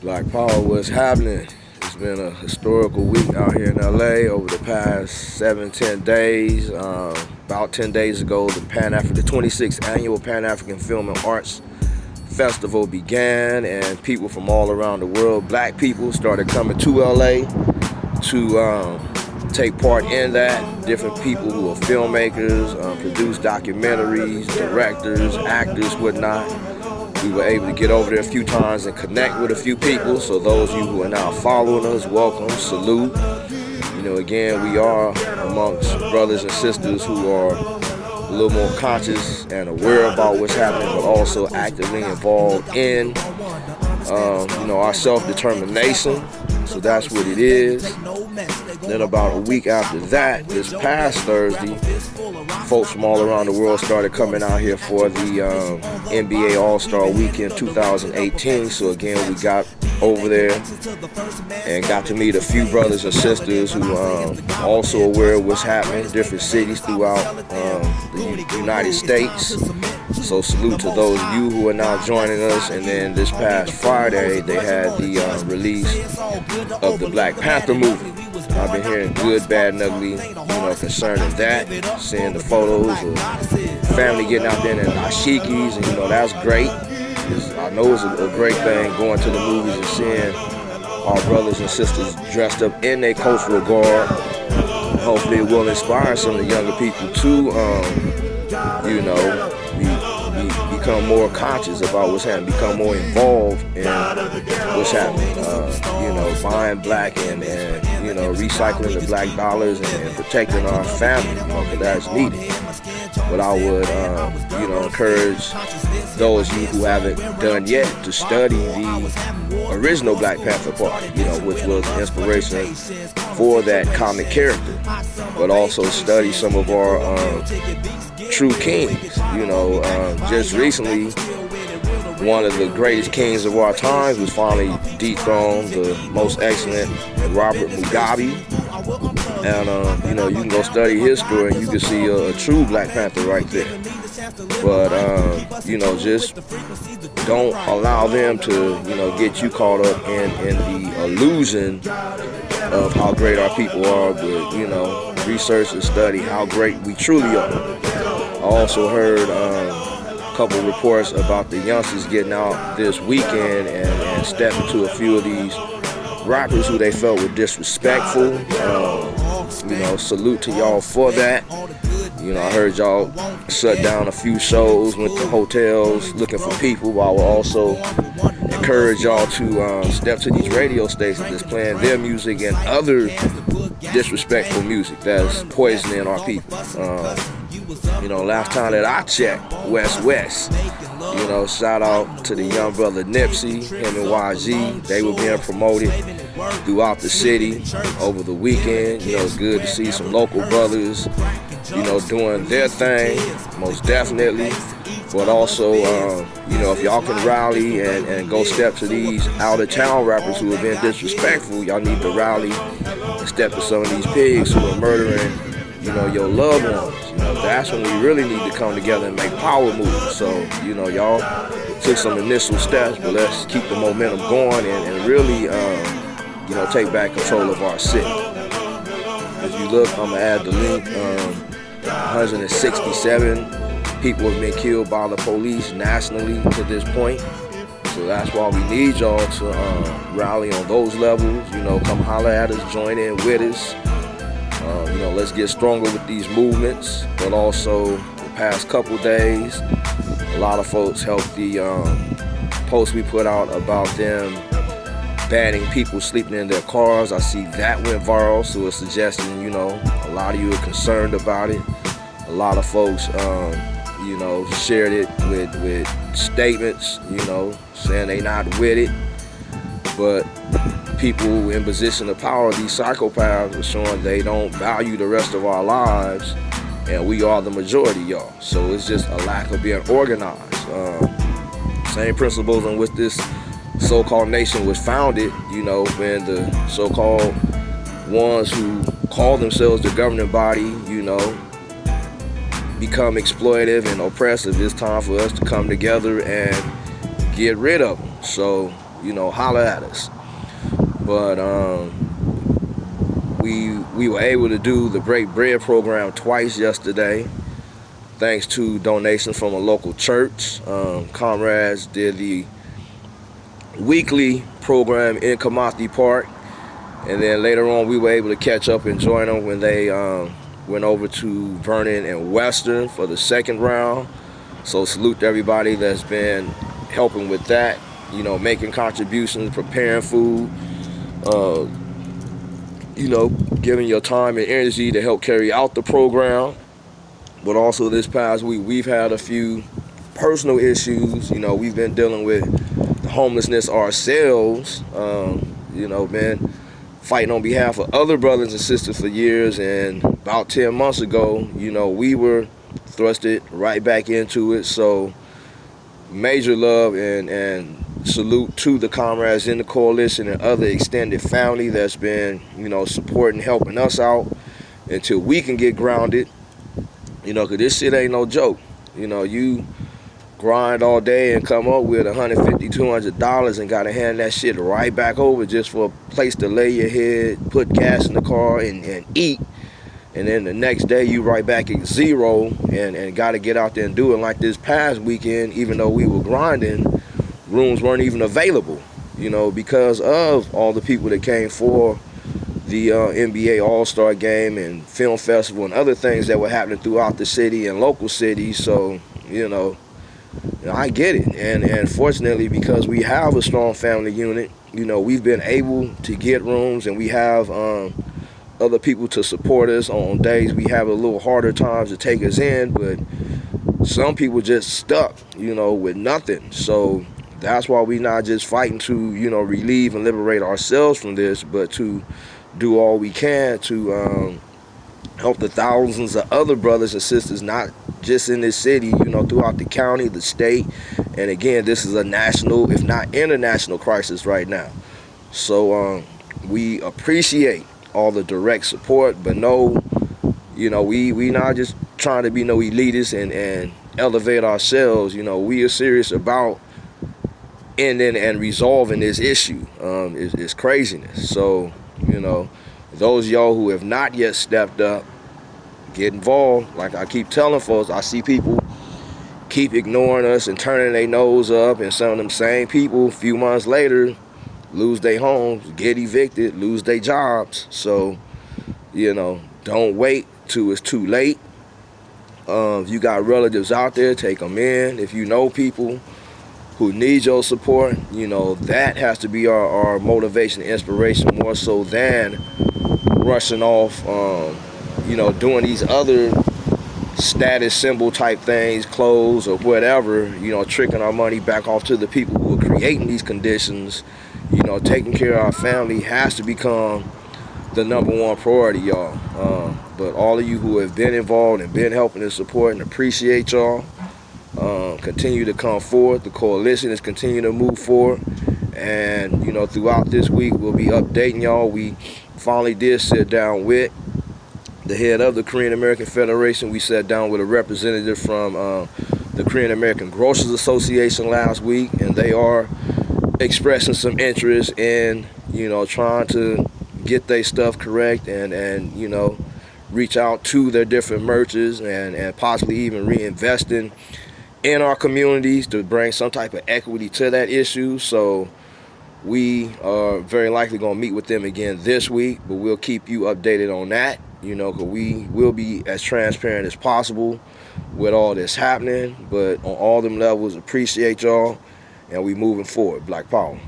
Black Power, what's happening? It's been a historical week out here in LA over the past 7, 10 days. About 10 days ago, the 26th Annual Pan-African Film and Arts Festival began, and people from all around the world, black people, started coming to LA to take part in that. Different people who are filmmakers, produce documentaries, directors, actors, whatnot. We were able to get over there a few times and connect with a few people. So those of you who are now following us, welcome, salute. You know, again, we are amongst brothers and sisters who are a little more conscious and aware about what's happening, but also actively involved in, our self-determination. So that's what it is. Then about a week after that, this past Thursday, folks from all around the world started coming out here for the NBA All-Star Weekend 2018. So again, we got over there and got to meet a few brothers and sisters who also aware of what's happening in different cities throughout the United States. So salute to those of you who are now joining us. And then this past Friday, they had the release of the Black Panther movie. I've been hearing good, bad, and ugly, concerning that. Seeing the photos of family getting out there in dashikis, and that's great. I know it's a great thing going to the movies and seeing our brothers and sisters dressed up in their cultural garb. Hopefully it will inspire some of the younger people to, become more conscious about what's happening, become more involved in what's happening. Buying black and recycling the black dollars and protecting our family, because that's needed. But I would, encourage those of you who haven't done yet to study the original Black Panther Party, which was inspiration for that comic character, but also study some of our true kings. Just recently, one of the greatest kings of our times was finally dethroned, the most excellent Robert Mugabe. And, you can go study his story and you can see a true Black Panther right there. But, just don't allow them to, get you caught up in the illusion of how great our people are, but, research and study how great we truly are. I also heard a couple reports about the youngsters getting out this weekend and stepping to a few of these rappers who they felt were disrespectful. Salute to y'all for that. I heard y'all shut down a few shows, went to hotels looking for people, but I will also encourage y'all to step to these radio stations that's playing their music and other disrespectful music that's poisoning our people. Last time that I checked, West, shout out to the young brother Nipsey, him and YG. They were being promoted throughout the city over the weekend. It's good to see some local brothers, doing their thing, most definitely. But also, if y'all can rally and go step to these out-of-town rappers who have been disrespectful, y'all need to rally and step to some of these pigs who are murdering, your loved ones. That's when we really need to come together and make power moves. So, y'all took some initial steps, but let's keep the momentum going and really, take back control of our city. If you look, I'm going to add the link. 167 people have been killed by the police nationally to this point. So that's why we need y'all to rally on those levels. Come holler at us, join in with us. Let's get stronger with these movements. But also, the past couple days, a lot of folks helped the post we put out about them banning people sleeping in their cars. I see that went viral, so it's suggesting, a lot of you are concerned about it. A lot of folks, shared it with statements, saying they not with it. But people in position of power, these psychopaths, are showing they don't value the rest of our lives, and we are the majority, y'all. So it's just a lack of being organized. Same principles in which this so-called nation was founded, when the so-called ones who call themselves the governing body, become exploitive and oppressive. It's time for us to come together and get rid of them. So, holler at us. But we were able to do the Break Bread program twice yesterday, thanks to donations from a local church. Comrades did the weekly program in Kamasi Park, and then later on we were able to catch up and join them when they went over to Vernon and Western for the second round. So salute to everybody that's been helping with that, making contributions, preparing food, giving your time and energy to help carry out the program. But also this past week, we've had a few personal issues. We've been dealing with the homelessness ourselves, been fighting on behalf of other brothers and sisters for years. And about 10 months ago, we were thrusted right back into it. So major love and salute to the comrades in the coalition and other extended family that's been, supporting, helping us out until we can get grounded. Because this shit ain't no joke. You grind all day and come up with $150, $200 and gotta hand that shit right back over just for a place to lay your head, put gas in the car and eat. And then the next day you right back at zero and gotta get out there and do it. Like this past weekend, even though we were grinding, rooms weren't even available, because of all the people that came for the NBA All-Star Game and Film Festival and other things that were happening throughout the city and local cities. So, I get it. And fortunately, because we have a strong family unit, we've been able to get rooms, and we have other people to support us on days we have a little harder times to take us in. But some people just stuck, with nothing. So that's why we're not just fighting to, relieve and liberate ourselves from this, but to do all we can to help the thousands of other brothers and sisters, not just in this city, throughout the county, the state. And again, this is a national, if not international crisis right now. So we appreciate all the direct support, but no, we not just trying to be no elitists and elevate ourselves. We are serious about ending and resolving this issue. It's craziness. So, those of y'all who have not yet stepped up, get involved. Like I keep telling folks, I see people keep ignoring us and turning their nose up, and some of them same people a few months later lose their homes, get evicted, lose their jobs. So, don't wait till it's too late. If you got relatives out there, take them in. If you know people who need your support, that has to be our motivation and inspiration, more so than rushing off, doing these other status symbol type things, clothes or whatever, tricking our money back off to the people who are creating these conditions. Taking care of our family has to become the #1 priority, y'all. But all of you who have been involved and been helping and supporting, appreciate y'all. Continue to come forward. The coalition is continuing to move forward, and throughout this week we'll be updating y'all. We finally did sit down with the head of the Korean American Federation. We sat down with a representative from the Korean American Grocers Association last week, and they are expressing some interest in trying to get their stuff correct and reach out to their different merchants and possibly even reinvesting in our communities to bring some type of equity to that issue. So we are very likely going to meet with them again this week, but we'll keep you updated on that, because we will be as transparent as possible with all this happening. But on all them levels, appreciate y'all, and we moving forward. Black Power.